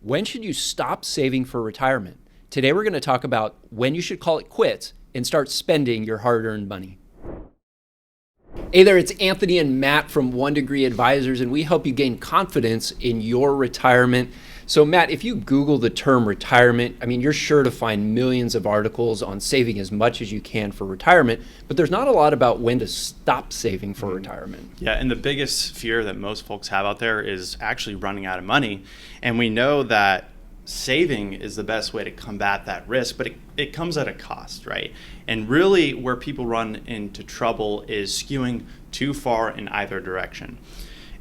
When should you stop saving for retirement? Today we're going to talk about when you should call it quits and start spending your hard-earned money. Hey there, it's Anthony and Matt from One Degree Advisors, and we help you gain confidence in your retirement. So Matt, if you Google the term retirement, you're sure to find millions of articles on saving as much as you can for retirement, but there's not a lot about when to stop saving for retirement. Yeah, and the biggest fear that most folks have out there is actually running out of money. And we know that saving is the best way to combat that risk, but it comes at a cost, right? And really where people run into trouble is skewing too far in either direction.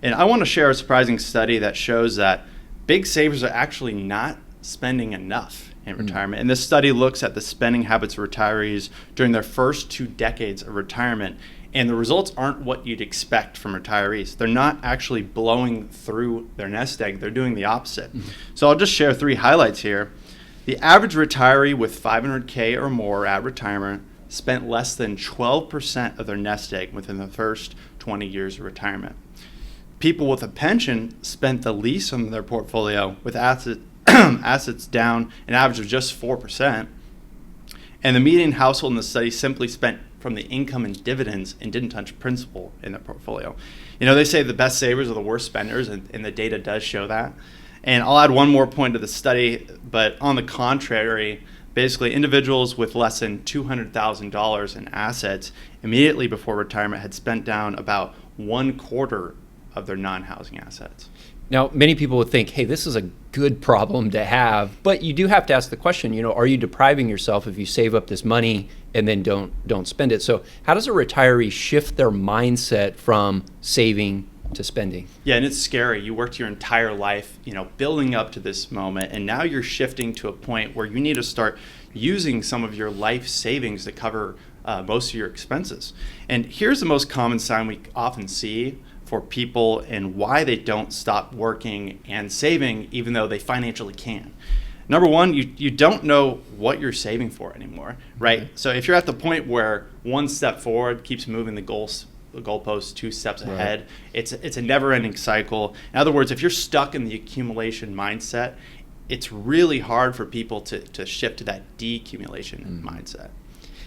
And I want to share a surprising study that shows that big savers are actually not spending enough in retirement. And this study looks at the spending habits of retirees during their first 2 decades of retirement. And the results aren't what you'd expect from retirees. They're not actually blowing through their nest egg. They're doing the opposite. So I'll just share 3 highlights here. The average retiree with $500K or more at retirement spent less than 12% of their nest egg within the first 20 years of retirement. People with a pension spent the least on their portfolio, with assets down an average of just 4%. And the median household in the study simply spent from the income and dividends and didn't touch principal in their portfolio. They say the best savers are the worst spenders, and the data does show that. And I'll add one more point to the study, but on the contrary, basically individuals with less than $200,000 in assets immediately before retirement had spent down about 1/4 of their non-housing assets. Now, many people would think, hey, this is a good problem to have, but you do have to ask the question, are you depriving yourself if you save up this money and then don't spend it? So how does a retiree shift their mindset from saving to spending? Yeah, and it's scary. You worked your entire life, building up to this moment, and now you're shifting to a point where you need to start using some of your life savings to cover most of your expenses. And here's the most common sign we often see for people and why they don't stop working and saving even though they financially can. Number one, you don't know what you're saving for anymore, right? So if you're at the point where one step forward keeps moving the goalpost 2 steps ahead, it's a never-ending cycle. In other words, if you're stuck in the accumulation mindset, it's really hard for people to shift to that decumulation mindset.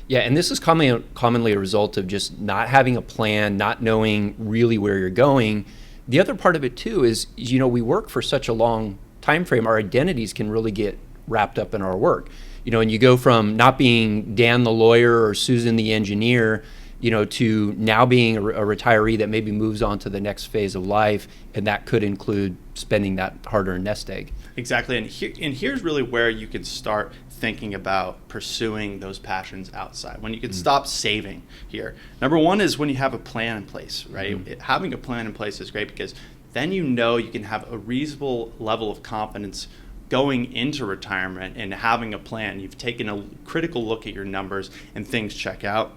Yeah, and this is commonly a result of just not having a plan, not knowing really where you're going. The other part of it too is, we work for such a long time frame, our identities can really get wrapped up in our work. And you go from not being Dan the lawyer or Susan the engineer, to now being a retiree that maybe moves on to the next phase of life, and that could include spending that hard-earned nest egg. Exactly, and here's really where you can start thinking about pursuing those passions outside, when you can stop saving here. Number one is when you have a plan in place, right? Having a plan in place is great because then you can have a reasonable level of confidence going into retirement and having a plan. You've taken a critical look at your numbers and things check out.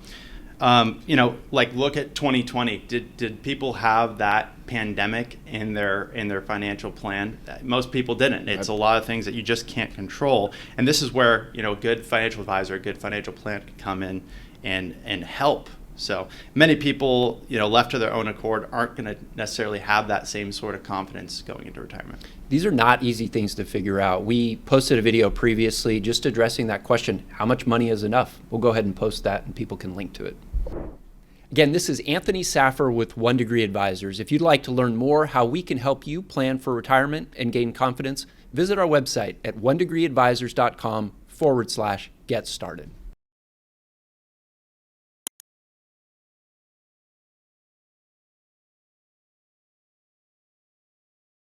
Look at 2020. Did people have that pandemic in their financial plan? Most people didn't. It's a lot of things that you just can't control. And this is where, a good financial advisor, a good financial plan can come in and help. So many people, left to their own accord, aren't going to necessarily have that same sort of confidence going into retirement. These are not easy things to figure out. We posted a video previously just addressing that question, how much money is enough? We'll go ahead and post that and people can link to it. Again, this is Anthony Saffer with One Degree Advisors. If you'd like to learn more how we can help you plan for retirement and gain confidence, visit our website at onedegreeadvisors.com/get started.